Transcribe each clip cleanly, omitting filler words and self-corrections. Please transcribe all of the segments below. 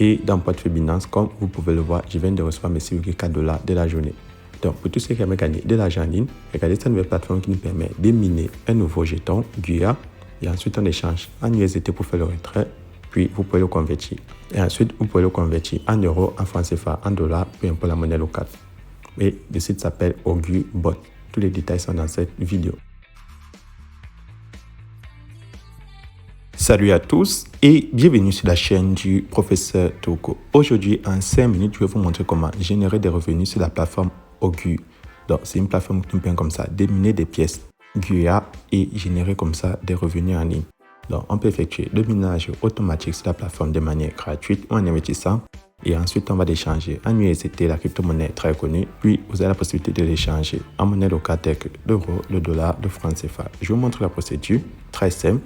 Et dans le portefeuille Binance, comme vous pouvez le voir, je viens de recevoir mes 6,4 $ de la journée. Donc, pour tous ceux qui aiment gagner de l'argent en ligne, regardez cette nouvelle plateforme qui nous permet de miner un nouveau jeton GUIA et ensuite on échange en USDT pour faire le retrait, puis vous pouvez le convertir. Et ensuite, vous pouvez le convertir en euros, en francs CFA, en dollars, peu importe la monnaie locale. Et le site s'appelle AuguBot. Tous les détails sont dans cette vidéo. Salut à tous et bienvenue sur la chaîne du professeur Toko. Aujourd'hui, en 5 minutes, je vais vous montrer comment générer des revenus sur la plateforme Augu. Donc, c'est une plateforme qui nous permet comme ça de miner des pièces GUIA et générer comme ça des revenus en ligne. Donc, on peut effectuer le minage automatique sur la plateforme de manière gratuite ou en investissant. Et ensuite, on va l'échanger en USDT, la crypto-monnaie très connue. Puis, vous avez la possibilité de l'échanger en monnaie locale telle que l'euro, le dollar, le franc CFA. Je vais vous montrer la procédure très simple.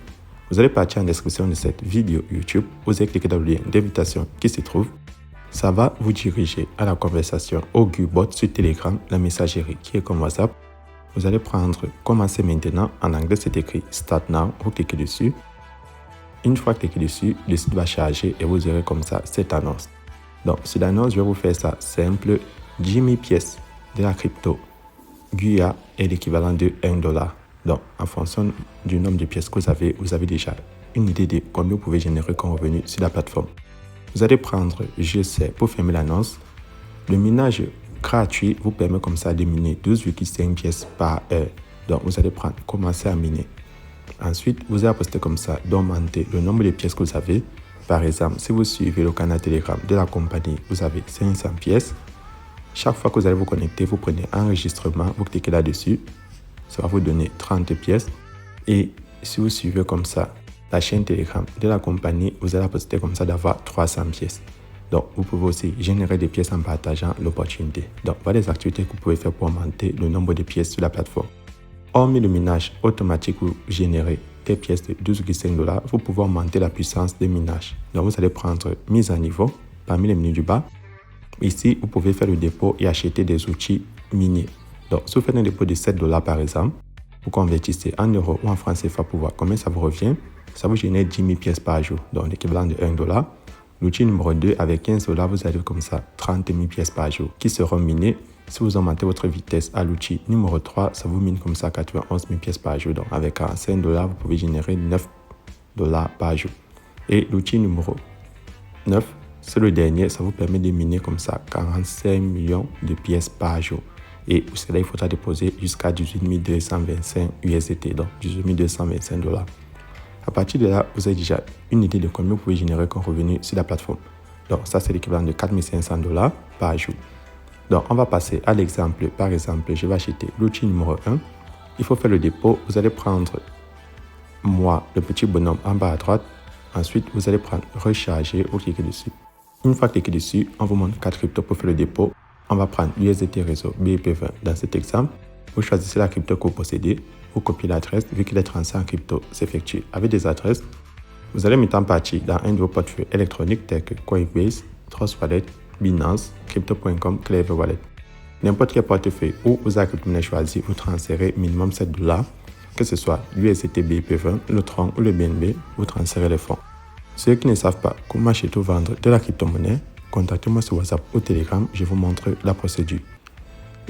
Vous allez partir en description de cette vidéo YouTube. Vous allez cliquer dans le lien d'invitation qui se trouve. Ça va vous diriger à la conversation AuguBot sur Telegram, la messagerie qui est comme WhatsApp. Vous allez prendre Commencer maintenant. En anglais, c'est écrit Start Now. Vous cliquez dessus. Une fois cliqué dessus, le site va charger et vous aurez comme ça cette annonce. Donc, sur l'annonce, je vais vous faire ça simple. 10 000 pièces de la crypto GUIA est l'équivalent de 1 $. Donc, en fonction du nombre de pièces que vous avez déjà une idée de combien vous pouvez générer comme revenu sur la plateforme. Vous allez prendre Je sais pour fermer l'annonce. Le minage gratuit vous permet comme ça de miner 12,5 pièces par heure. Donc, vous allez prendre Commencer à miner. Ensuite, vous allez poster comme ça d'augmenter le nombre de pièces que vous avez. Par exemple, si vous suivez le canal Telegram de la compagnie, vous avez 500 pièces. Chaque fois que vous allez vous connecter, vous prenez enregistrement, vous cliquez là-dessus. Ça va vous donner 30 pièces. Et si vous suivez comme ça la chaîne Telegram de la compagnie, vous allez poster comme ça d'avoir 300 pièces. Donc, vous pouvez aussi générer des pièces en partageant l'opportunité. Donc, voilà les activités que vous pouvez faire pour augmenter le nombre de pièces sur la plateforme. Hormis le minage automatique où vous générez des pièces de 12,5 $, vous pouvez augmenter la puissance de minage. Donc, vous allez prendre mise à niveau parmi les menus du bas. Ici, vous pouvez faire le dépôt et acheter des outils miniers. Donc, si vous faites un dépôt de 7 $ par exemple, vous convertissez en euros ou en francs CFA pour voir combien ça vous revient. Ça vous génère 10 000 pièces par jour, donc l'équivalent de 1 $. L'outil numéro 2, avec 15 $, vous avez comme ça 30 000 pièces par jour qui seront minées. Si vous augmentez votre vitesse à l'outil numéro 3, ça vous mine comme ça 91 000 pièces par jour. Donc, avec 45 $, vous pouvez générer 9 $ par jour. Et l'outil numéro 9, c'est le dernier, ça vous permet de miner comme ça 45 millions de pièces par jour. Et pour cela, il faudra déposer jusqu'à 18 225 USDT, donc 18 225 $. À partir de là, vous avez déjà une idée de combien vous pouvez générer comme revenu sur la plateforme. Donc, ça, c'est l'équivalent de 4 500 $ par jour. Donc, on va passer à l'exemple. Par exemple, je vais acheter l'outil numéro 1. Il faut faire le dépôt. Vous allez prendre moi, le petit bonhomme en bas à droite. Ensuite, vous allez prendre Recharger. Vous cliquez dessus. Une fois cliqué dessus, on vous montre 4 cryptos pour faire le dépôt. On va prendre USDT réseau BIP20 dans cet exemple. Vous choisissez la crypto que vous possédez. Vous copiez l'adresse. Vu que les transferts en crypto s'effectuent avec des adresses, vous allez mettre en partie dans un de vos portefeuilles électroniques tels que Coinbase, Trust Wallet, Binance, Crypto.com, Clever Wallet. N'importe quel portefeuille où vous avez la crypto-monnaie choisie, vous transférez minimum 7 $, que ce soit l'USDT BIP20, le Tron ou le BNB, vous transférez les fonds. Ceux qui ne savent pas comment acheter ou vendre de la crypto-monnaie, contactez-moi sur WhatsApp ou Telegram, je vous montre la procédure.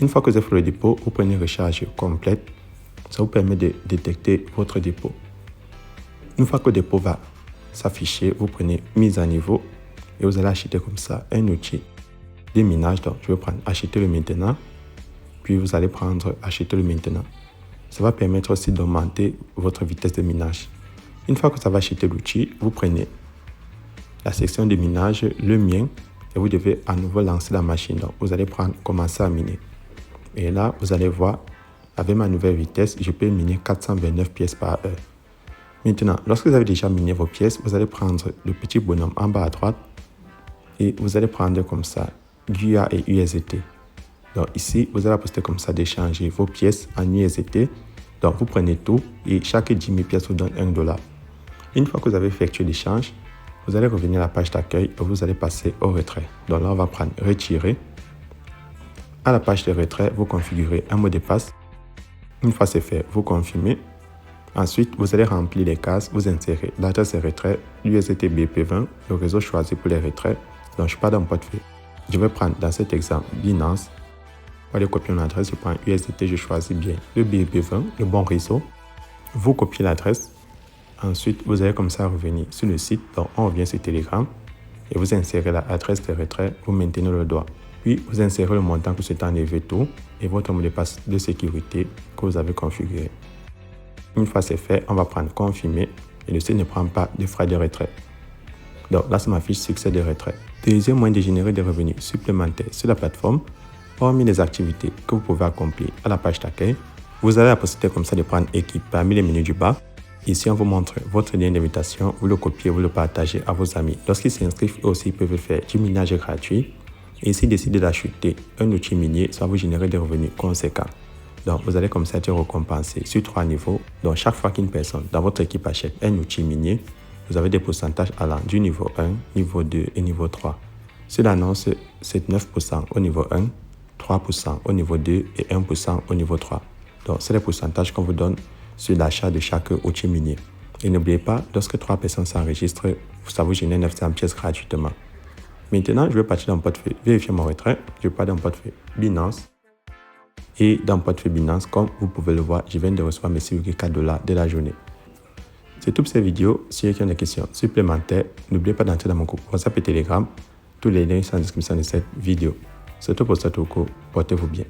Une fois que vous avez fait le dépôt, vous prenez recharge complète. Ça vous permet de détecter votre dépôt. Une fois que le dépôt va s'afficher, vous prenez mise à niveau et vous allez acheter comme ça un outil de minage. Donc, je vais prendre acheter le maintenant, puis vous allez prendre acheter le maintenant. Ça va permettre aussi d'augmenter votre vitesse de minage. Une fois que ça va acheter l'outil, vous prenez la section de minage, le mien, et vous devez à nouveau lancer la machine. Donc, vous allez prendre commencer à miner. Et là, vous allez voir, avec ma nouvelle vitesse, je peux miner 429 pièces par heure. Maintenant, lorsque vous avez déjà miné vos pièces, vous allez prendre le petit bonhomme en bas à droite et vous allez prendre comme ça GUIA et USDT. Donc ici, vous allez poster comme ça d'échanger vos pièces en USDT. Donc vous prenez tout et chaque 10 000 pièces vous donne 1 $. Une fois que vous avez effectué l'échange, vous allez revenir à la page d'accueil et vous allez passer au retrait. Donc là, on va prendre retirer. À la page de retrait, vous configurez un mot de passe. Une fois c'est fait, vous confirmez. Ensuite, vous allez remplir les cases, vous insérez l'adresse de retrait, l'USDT BP20, le réseau choisi pour les retraits. Donc, je pars dans mon portefeuille. Je vais prendre dans cet exemple Binance. Pour aller copier mon adresse, je prends USDT, je choisis bien le BP20, le bon réseau. Vous copiez l'adresse. Ensuite, vous allez comme ça revenir sur le site. Donc, on revient sur Telegram et vous insérez l'adresse de retrait, vous maintenez le doigt. Puis, vous insérez le montant que vous souhaitez enlever tout et votre mot de passe de sécurité que vous avez configuré. Une fois c'est fait, on va prendre confirmer et le site ne prend pas de frais de retrait. Donc là, c'est ma fiche succès de retrait. Deuxième moyen de générer des revenus supplémentaires sur la plateforme, hormis les activités que vous pouvez accomplir à la page d'accueil, vous avez la possibilité comme ça de prendre équipe parmi les menus du bas. Ici, on vous montre votre lien d'invitation, vous le copiez, vous le partagez à vos amis. Lorsqu'ils s'inscrivent aussi, ils peuvent faire du minage gratuit. Et s'ils décident d'acheter un outil minier, ça va vous générer des revenus conséquents. Donc, vous allez comme ça être récompensé sur 3 niveaux. Donc, chaque fois qu'une personne dans votre équipe achète un outil minier, vous avez des pourcentages allant du niveau 1, niveau 2 et niveau 3. Sur l'annonce, c'est 9% au niveau 1, 3% au niveau 2 et 1% au niveau 3. Donc, c'est les pourcentages qu'on vous donne sur l'achat de chaque outil minier. Et n'oubliez pas, lorsque 3 personnes s'enregistrent, ça vous génère 900 pièces gratuitement. Maintenant, je vais partir dans mon portefeuille, vérifier mon retrait. Je pars dans mon portefeuille Binance. Et dans mon portefeuille Binance, comme vous pouvez le voir, je viens de recevoir mes 6,4 $ de la journée. C'est tout pour cette vidéo. Si vous avez des questions supplémentaires, n'oubliez pas d'entrer dans mon groupe WhatsApp et Telegram. Tous les liens sont en description de cette vidéo. C'est tout pour ce tour. Portez-vous bien.